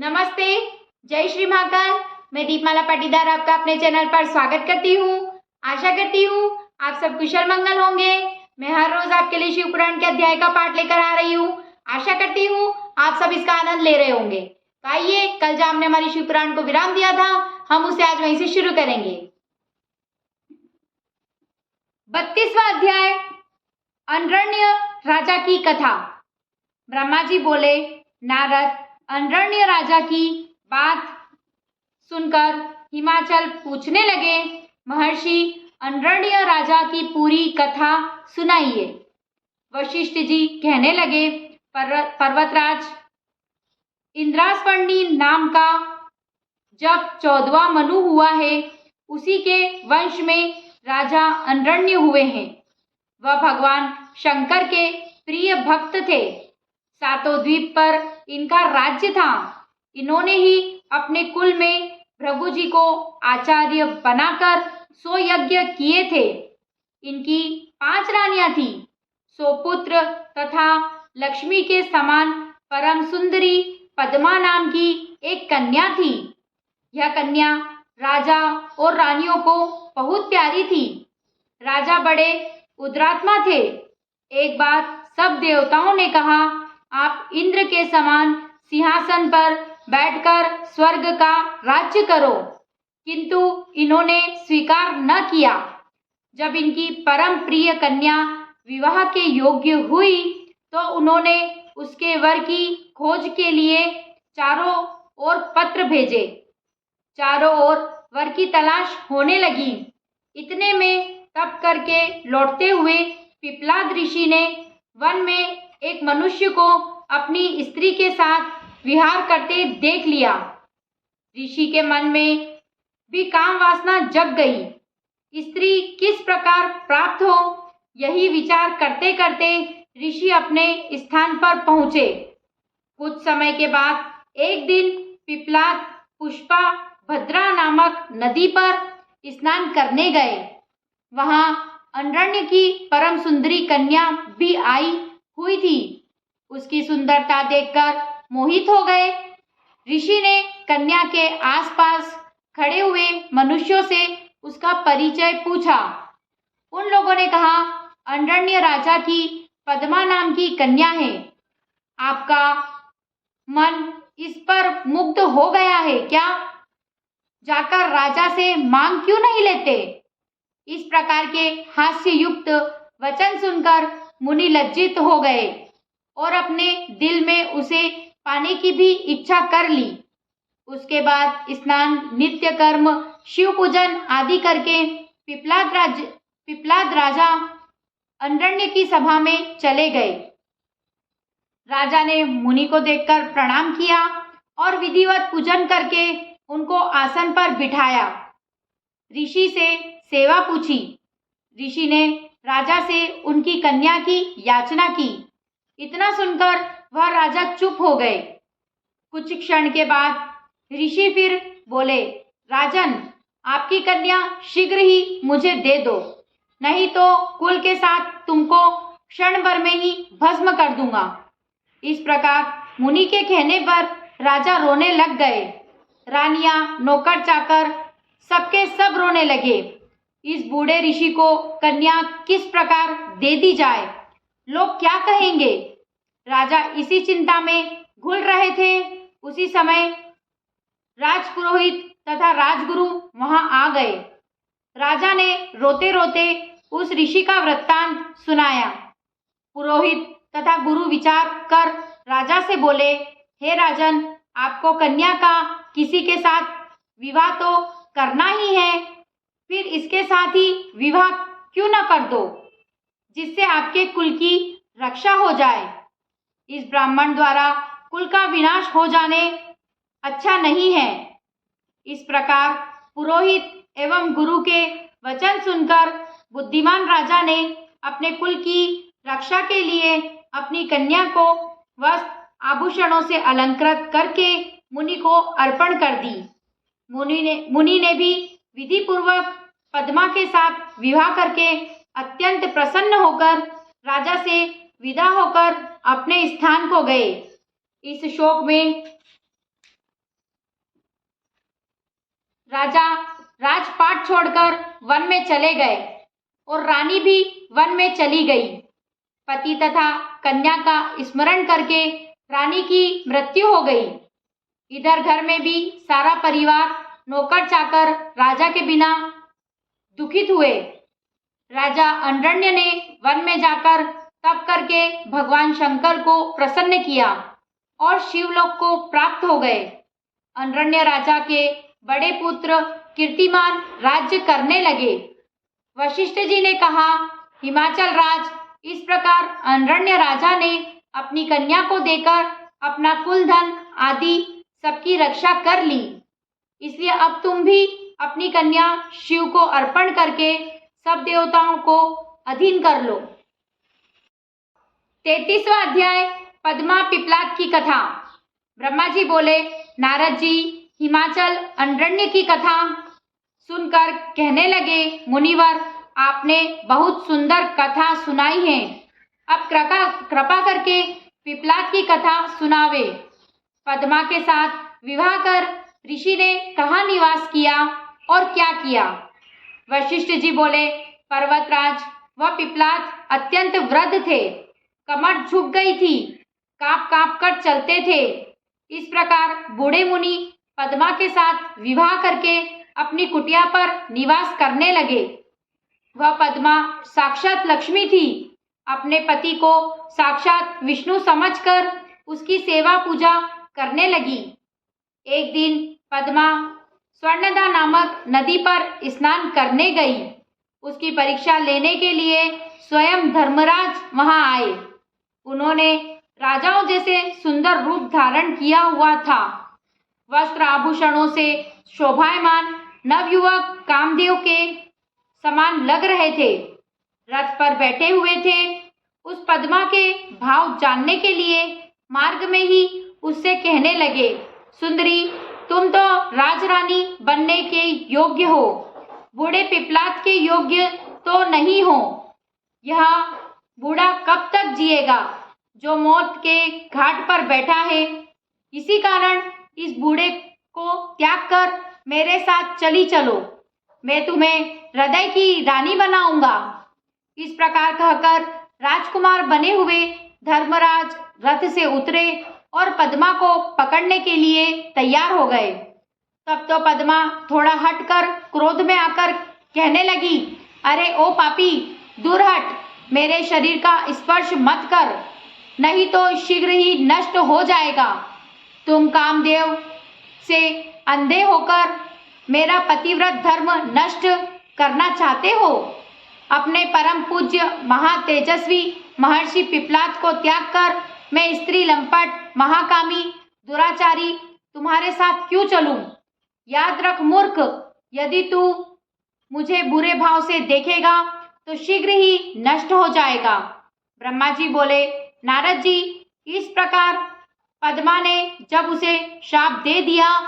नमस्ते, जय श्री महाकाल। मैं दीपमाला पाटीदार आपका अपने चैनल पर स्वागत करती हूँ। आशा करती हूँ आप सब कुशल मंगल होंगे। मैं हर रोज आपके लिए शिव पुराण के अध्याय का पाठ लेकर आ रही हूँ। आशा करती हूँ आप सब इसका आनंद ले रहे होंगे। तो आइए, कल जहाँ हमने हमारी शिव पुराण को विराम दिया था, हम उसे आज वहीं से शुरू करेंगे। 32वां अध्याय, अनरण्य राजा की कथा। ब्रह्मा जी बोले, नारद, अनरण्य राजा की बात सुनकर हिमाचल पूछने लगे, महर्षि, अनरण्य राजा की पूरी कथा सुनाइए। वशिष्ठ जी कहने लगे, पर्वतराज, इंद्रास्वर्णी नाम का जब 14वां मनु हुआ है, उसी के वंश में राजा अनरण्य हुए हैं। वह भगवान शंकर के प्रिय भक्त थे। सातों द्वीप पर इनका राज्य था। इन्होंने ही अपने कुल में भृगु जी को आचार्य बनाकर 100 यज्ञ किए थे। इनकी 5 रानियां थी। 100 पुत्र तथा लक्ष्मी के समान परम सुंदरी पद्मा नाम की एक कन्या थी। यह कन्या राजा और रानियों को बहुत प्यारी थी। राजा बड़े उदारात्मा थे। एक बार सब देवताओं ने कहा, आप इंद्र के समान सिंहासन पर बैठकर स्वर्ग का राज्य करो, किंतु इन्होंने स्वीकार न किया। जब इनकी परम प्रिय कन्या विवाह के योग्य हुई, तो उन्होंने उसके वर की खोज के लिए चारों ओर पत्र भेजे। चारों ओर वर की तलाश होने लगी। इतने में तप करके लौटते हुए पिपलाद ऋषि ने वन में एक मनुष्य को अपनी स्त्री के साथ विहार करते देख लिया। ऋषि के मन में भी काम वासना जग गई। स्त्री किस प्रकार प्राप्त हो, यही विचार करते करते ऋषि अपने स्थान पर पहुंचे। कुछ समय के बाद एक दिन पिपलाद पुष्पा भद्रा नामक नदी पर स्नान करने गए। वहां अनरण्य की परम सुंदरी कन्या भी आई हुई थी। उसकी सुंदरता देखकर मोहित हो गए। ऋषि ने कन्या के आसपास खड़े हुए मनुष्यों से उसका परिचय पूछा। उन लोगों ने कहा, अनरण्य राजा की पद्मा नाम की कन्या है। आपका मन इस पर मुग्ध हो गया है क्या? जाकर राजा से मांग क्यों नहीं लेते? इस प्रकार के हास्य युक्त वचन सुनकर मुनि लज्जित हो गए और अपने दिल में उसे पाने की भी इच्छा कर ली। उसके बाद स्नान, नित्य कर्म, शिव पूजन आदि करके पिपलाद राजा अनरण्य की सभा में चले गए। राजा ने मुनि को देखकर प्रणाम किया और विधिवत पूजन करके उनको आसन पर बिठाया। ऋषि से सेवा पूछी। ऋषि ने राजा से उनकी कन्या की याचना की। इतना सुनकर वह राजा चुप हो गए। कुछ क्षण के बाद ऋषि फिर बोले, राजन, आपकी कन्या शीघ्र ही मुझे दे दो, नहीं तो कुल के साथ तुमको क्षण भर में ही भस्म कर दूंगा। इस प्रकार मुनि के कहने पर राजा रोने लग गए। रानियां, नौकर चाकर सबके सब रोने लगे। इस बूढ़े ऋषि को कन्या किस प्रकार दे दी जाए, लोग क्या कहेंगे? राजा इसी चिंता में घुल रहे थे। उसी समय राजपुरोहित तथा राजगुरु वहां आ गए। राजा ने रोते रोते उस ऋषि का वृत्तांत सुनाया। पुरोहित तथा गुरु विचार कर राजा से बोले, हे राजन, आपको कन्या का किसी के साथ विवाह तो करना ही है, फिर इसके साथ ही विवाह क्यों न कर दो, जिससे आपके कुल की रक्षा हो जाए। इस ब्राह्मण द्वारा कुल का विनाश हो जाने अच्छा नहीं है। इस प्रकार पुरोहित एवं गुरु के वचन सुनकर बुद्धिमान राजा ने अपने कुल की रक्षा के लिए अपनी कन्या को वस्त्र आभूषणों से अलंकृत करके मुनि को अर्पण कर दी। मुनि ने भी विधि पूर्वक पद्मा के साथ विवाह करके अत्यंत प्रसन्न होकर राजा से विदा होकर अपने स्थान को गए। इस शोक में राजा राजपाट छोड़कर वन में चले गए और रानी भी वन में चली गई। पति तथा कन्या का स्मरण करके रानी की मृत्यु हो गई। इधर घर में भी सारा परिवार नौकर चाकर राजा के बिना दुखित हुए। राजा अंडरण्य ने वन में जाकर तप करके भगवान शंकर को प्रसन्न किया और शिवलोक को प्राप्त हो गए। अंडरण्य राजा के बड़े पुत्र कीर्तिमान राज्य करने लगे। वशिष्ठ जी ने कहा, हिमाचल राज, इस प्रकार अंडरण्य राजा ने अपनी कन्या को देकर अपना कुल धन आदि सबकी रक्षा कर ली, इसलिए अब तुम भी अपनी कन्या शिव को अर्पण करके सब देवताओं को अधीन कर लो। 33वां अध्याय, पद्मा पिपलाद की कथा। ब्रह्मा जी बोले, नारद जी हिमाचल अंडरण्य की कथा सुनकर कहने लगे, मुनिवर, आपने बहुत सुंदर कथा सुनाई है। अब कृपा करके पिपलाद की कथा सुनावे। पद्मा के साथ विवाह कर ऋषि ने कहाँ निवास किया और क्या किया? वशिष्ठ जी बोले, पर्वतराज, वह पिपलाद अत्यंत वृद्ध थे, कमर झुक गई थी, कांप कांप कर चलते थे। इस प्रकार बूढ़े मुनि पद्मा के साथ विवाह करके अपनी कुटिया पर निवास करने लगे। वह पद्मा साक्षात लक्ष्मी थी। अपने पति को साक्षात विष्णु समझकर उसकी सेवा पूजा करने लगी। एक दिन पद्मा स्वर्णदा नामक नदी पर स्नान करने गई। उसकी परीक्षा लेने के लिए स्वयं धर्मराज वहां आए। उन्होंने राजाओं जैसे सुंदर रूप धारण किया हुआ था। वस्त्र आभूषणों से शोभायमान नवयुवक कामदेव के समान लग रहे थे। रथ पर बैठे हुए थे। उस पद्मा के भाव जानने के लिए मार्ग में ही उससे कहने लगे, सुंदरी, तुम तो राजरानी बनने के योग्य हो, बूढ़े पिपलाद के योग्य तो नहीं हो। यह बूढ़ा कब तक जिएगा जो मौत के घाट पर बैठा है? इसी कारण इस बूढ़े को त्याग कर मेरे साथ चली चलो, मैं तुम्हें हृदय की रानी बनाऊंगा। इस प्रकार कहकर राजकुमार बने हुए धर्मराज रथ से उतरे और पद्मा को पकड़ने के लिए तैयार हो गए। तब तो पद्मा थोड़ा हटकर क्रोध में आकर कहने लगी, अरे ओ पापी, दूर हट, मेरे शरीर का स्पर्श मत कर, नहीं तो शीघ्र ही नष्ट हो जाएगा। तुम कामदेव से अंधे होकर मेरा पतिव्रत धर्म नष्ट करना चाहते हो। अपने परम पूज्य महातेजस्वी महर्षि पिपलाद को त्याग कर मैं स्त्री लंपट महाकामी दुराचारी तुम्हारे साथ क्यों चलूं? याद रख मूर्ख, यदि तू मुझे बुरे भाव से देखेगा तो शीघ्र ही नष्ट हो जाएगा। ब्रह्मा जी बोले, नारद जी, इस प्रकार पद्मा ने जब उसे शाप दे दिया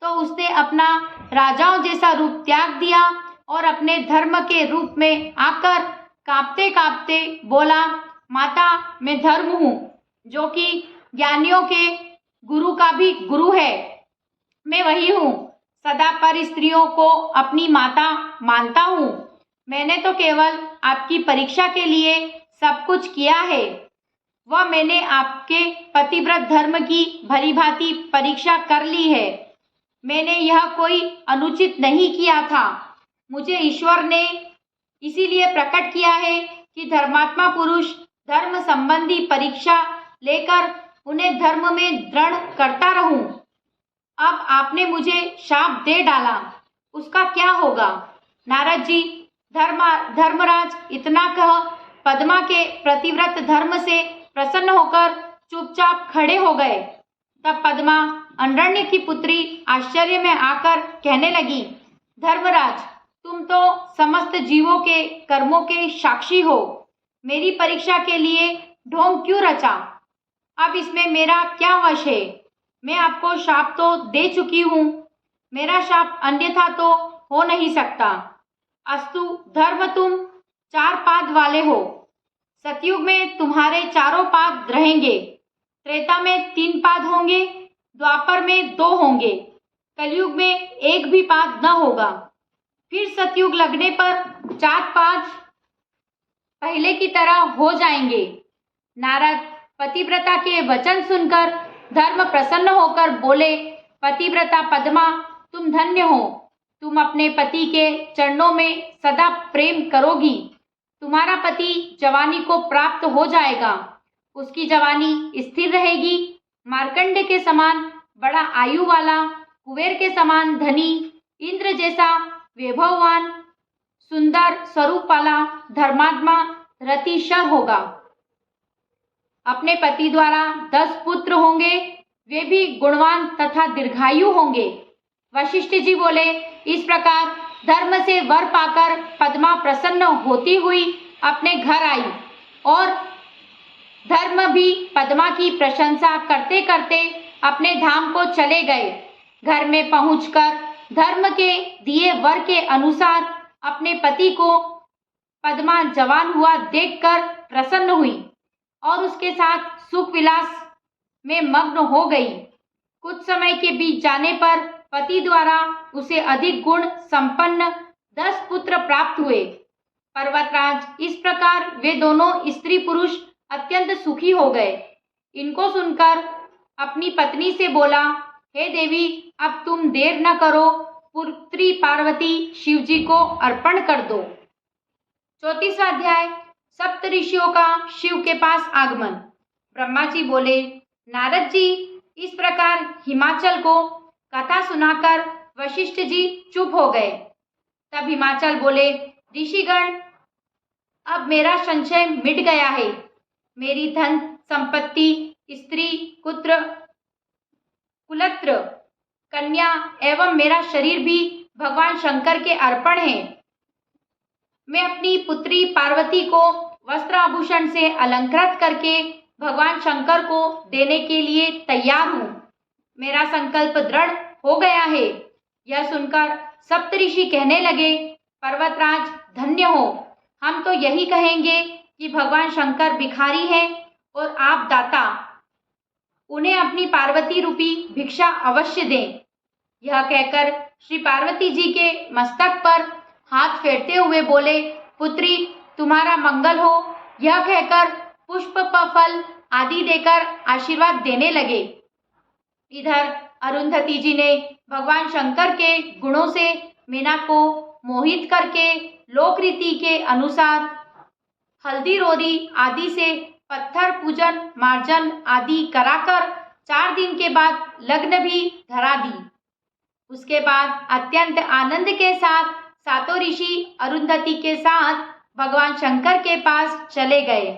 तो उसने अपना राजाओं जैसा रूप त्याग दिया और अपने धर्म के रूप में आकर कांपते कांपते बोला, माता, मैं धर्म हूँ, जो कि ज्ञानियों के गुरु का भी गुरु है। मैं वही हूँ, सदा पर स्त्रियों को अपनी माता मानता हूँ। मैंने तो केवल आपकी परीक्षा के लिए सब कुछ किया है। वह मैंने आपके पतिव्रत धर्म की भली भांति परीक्षा कर ली है। मैंने यह कोई अनुचित नहीं किया था। मुझे ईश्वर ने इसीलिए प्रकट किया है कि धर्मात्मा पुरुष धर्म संबंधी परीक्षा लेकर उन्हें धर्म में दृढ़ करता रहूं। अब आपने मुझे शाप दे डाला, उसका क्या होगा? नारद जी, धर्मराज इतना कह पद्मा के प्रतिव्रत धर्म से प्रसन्न होकर चुपचाप खड़े हो गए। तब पद्मा अंडरण्य की पुत्री आश्चर्य में आकर कहने लगी, धर्मराज, तुम तो समस्त जीवों के कर्मों के साक्षी हो। मेरी परीक्षा के लिए ढोंग क्यों रचा? अब इसमें मेरा क्या वश है? मैं आपको शाप तो दे चुकी हूँ, मेरा शाप अन्यथा तो हो नहीं सकता। अस्तु धर्म, तुम 4 पाद वाले हो। सतयुग में तुम्हारे 4 पाद रहेंगे, त्रेता में 3 पाद होंगे, द्वापर में 2 होंगे, कलयुग में एक भी पाप न होगा। फिर सतयुग लगने पर 4-5 पहले की तरह हो जाएंगे। नारद पतिव्रता के वचन सुनकर धर्म प्रसन्न होकर बोले, पतिव्रता पद्मा, तुम धन्य हो। तुम अपने पति के चरणों में सदा प्रेम करोगी। तुम्हारा पति जवानी को प्राप्त हो जाएगा। उसकी जवानी स्थिर रहेगी। मार्कंड के समान बड़ा आयु वाला, कुबेर के समान धनी, इंद्र जैसा वैभववान, सुंदर स्वरूप वाला धर्मात्मा रतिशर होगा। अपने पति द्वारा 10 पुत्र होंगे। वे भी गुणवान तथा दीर्घायु होंगे। वशिष्ठ जी बोले, इस प्रकार धर्म से वर पाकर पद्मा प्रसन्न होती हुई अपने घर आई और धर्म भी पद्मा की प्रशंसा करते करते अपने धाम को चले गए। घर में पहुंचकर धर्म के दिए वर के अनुसार अपने पति को पद्मा जवान हुआ देखकर प्रसन्न हुई और उसके साथ सुख विलास में मग्न हो गई। कुछ समय के बीत जाने पर पति द्वारा उसे अधिक गुण संपन्न 10 पुत्र प्राप्त हुए। पर्वतराज, इस प्रकार वे दोनों स्त्री पुरुष अत्यंत सुखी हो गए। इनको सुनकर अपनी पत्नी से बोला, हे देवी, अब तुम देर न करो, पुत्री पार्वती शिव जी को अर्पण कर दो। 34वां अध्याय, सप्त ऋषियों का शिव के पास आगमन। ब्रह्मा जी बोले, नारद जी, इस प्रकार हिमाचल को कथा सुनाकर वशिष्ठ जी चुप हो गए। तब हिमाचल बोले, ऋषिगण, अब मेरा संशय मिट गया है। मेरी धन संपत्ति, स्त्री, पुत्र, कुलत्र, कन्या एवं मेरा शरीर भी भगवान शंकर के अर्पण है। मैं अपनी पुत्री पार्वती को वस्त्र आभूषण से अलंकृत करके भगवान शंकर को देने के लिए तैयार हूँ। मेरा संकल्प दृढ़ हो गया है। यह सुनकर सप्तऋषि कहने लगे, पर्वतराज धन्य हो। हम तो यही कहेंगे कि भगवान शंकर भिखारी हैं और आप दाता। उन्हें अपनी पार्वती रूपी भिक्षा अवश्य दें। यह कहकर श्री पार्वती जी के मस्तक पर हाथ फेरते हुए बोले, पुत्री, तुम्हारा मंगल हो। यह कहकर पुष्प फल आदि देकर आशीर्वाद देने लगे। इधर अरुंधति जी ने भगवान शंकर के गुणों से मीना को मोहित करके लोक रीति के अनुसार हल्दी रोरी आदि से पत्थर पूजन मार्जन आदि कराकर 4 दिन के बाद लग्न भी धरा दी। उसके बाद अत्यंत आनंद के साथ सातों ऋषि अरुंधति के साथ भगवान शंकर के पास चले गए।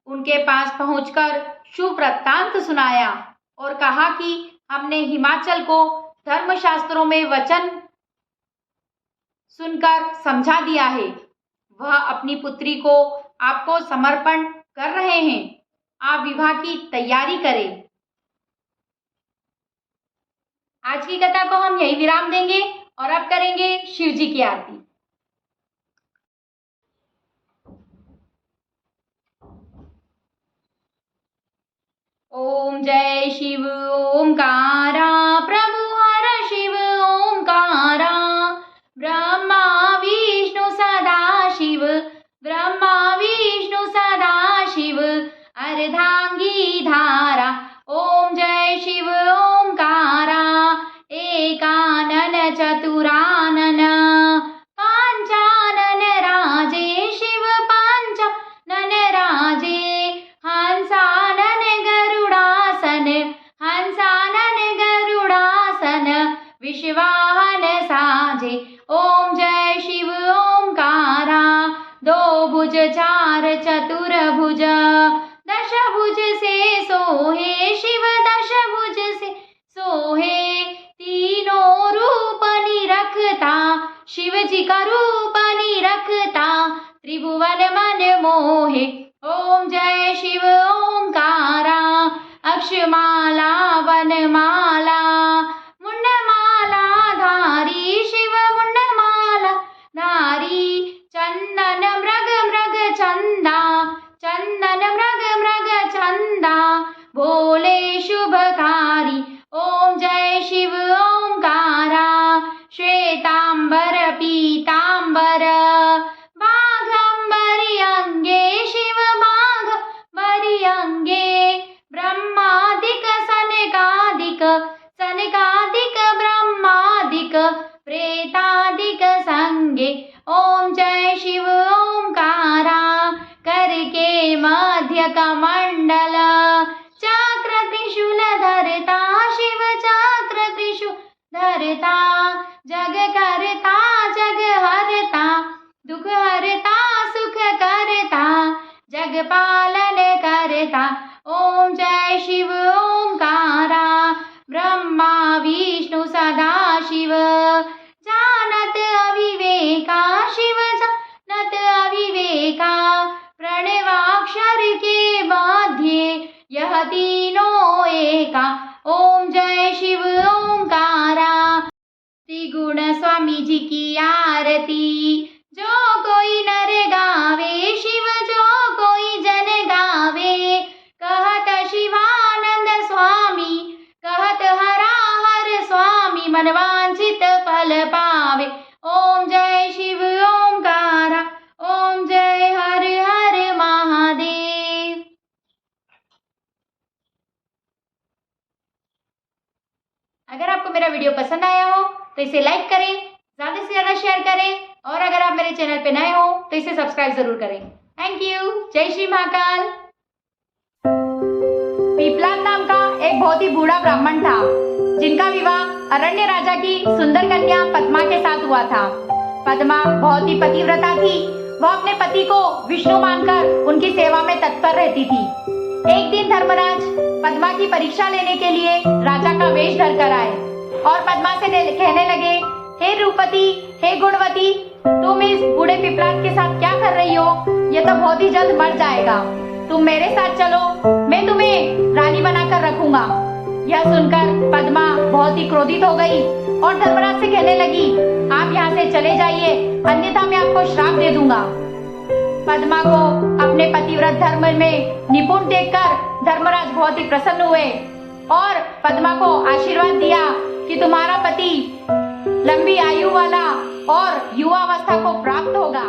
उनके पास पहुंचकर शुभ वृत्तांत सुनाया और कहा कि हमने हिमाचल को धर्मशास्त्रों में वचन सुनकर समझा दिया है। वह अपनी पुत्री को आपको समर्पण कर रहे हैं। आप विवाह की तैयारी करें। आज की कथा को हम यही विराम देंगे और अब करेंगे शिव जी की आरती। ओम जय शिव ओंकारा, प्रभु हर शिव ओंकारा। ब्रह्मा विष्णु सदा शिव, ब्रह्मा विष्णु सदा शिव, अर्धांगी धारा। ओम जय शिव ओंकारा, एकानन चतुरानन, पांचानन राजे शिव पांचानन राजे। हंसानन गरुड़ासन, हंसानन गरुड़ासन, विश्वाहन साजे। ओम जय शिव ओंकारा, 2 भुज 4 चतुर्भुज, 10 भुज से सोहे शिव 10 भुज से सोहे। तीनों रूप निरखता, शिव जी का रूप निरखता, त्रिभुवन मन मोहे। ओम जय शिव ओंकारा, अक्षमाला वनमाला, मुंडमाला धारी शिव मुंडमाला धारी। चंदन मृग मृग चंदा, चंदन मृग मृग चंदा, भोले शुभकारी। ओम जय शिव ओंकार। धरता, जग करता, जग हरता, दुख हरता, सुख करता, जग पालन करता। ओम जय शिव ओंकारा, ब्रह्मा विष्णु सदा शिव, जानत अविवेका शिव जानत अविवेका, प्रणवाक्षर के मध्य यह तीनों एका। ओम जय शिव ओंकारा। त्रिगुण स्वामी जी की आरती, जो कोई नर गावे शिव, जो कोई जन गावे। कहत शिवानंद स्वामी, कहत हरा हर स्वामी, मनवांछित फल पावे। ओम जय शिव ओंकारा, ओम जय हर हर महादेव। अगर आपको मेरा वीडियो पसंद आया हो तो इसे लाइक करें, ज़्यादा से ज़्यादा शेयर करें, और अगर आप मेरे चैनल पे नए हो तो इसे सब्सक्राइब जरूर करें। Thank you. जय श्री महाकाल। पीपलाद नाम का एक बहुत ही बूढ़ा ब्राह्मण था, जिनका विवाह अरण्य राजा की सुंदर कन्या पद्मा के साथ हुआ था। पद्मा बहुत ही पतिव्रता थी। वह अपने पति को विष्णु मानकर उनकी सेवा में तत्पर रहती थी। एक दिन धर्मराज पद्मा की परीक्षा लेने के लिए राजा का वेश धर कर आए और पद्मा से कहने लगे, हे रूपवती, हे गुणवती, तुम इस बूढ़े पिपलाद के साथ क्या कर रही हो? यह तो बहुत ही जल्द मर जाएगा। तुम मेरे साथ चलो, मैं तुम्हें रानी बनाकर रखूंगा। यह सुनकर पद्मा बहुत ही क्रोधित हो गई और धर्मराज से कहने लगी, आप यहाँ से चले जाइए, अन्यथा मैं आपको श्राप दे दूंगा। पद्मा को अपने पतिव्रत धर्म में निपुण देखकर धर्मराज बहुत ही प्रसन्न हुए और पद्मा को आशीर्वाद दिया कि तुम्हारा पति लंबी आयु वाला और युवावस्था को प्राप्त होगा।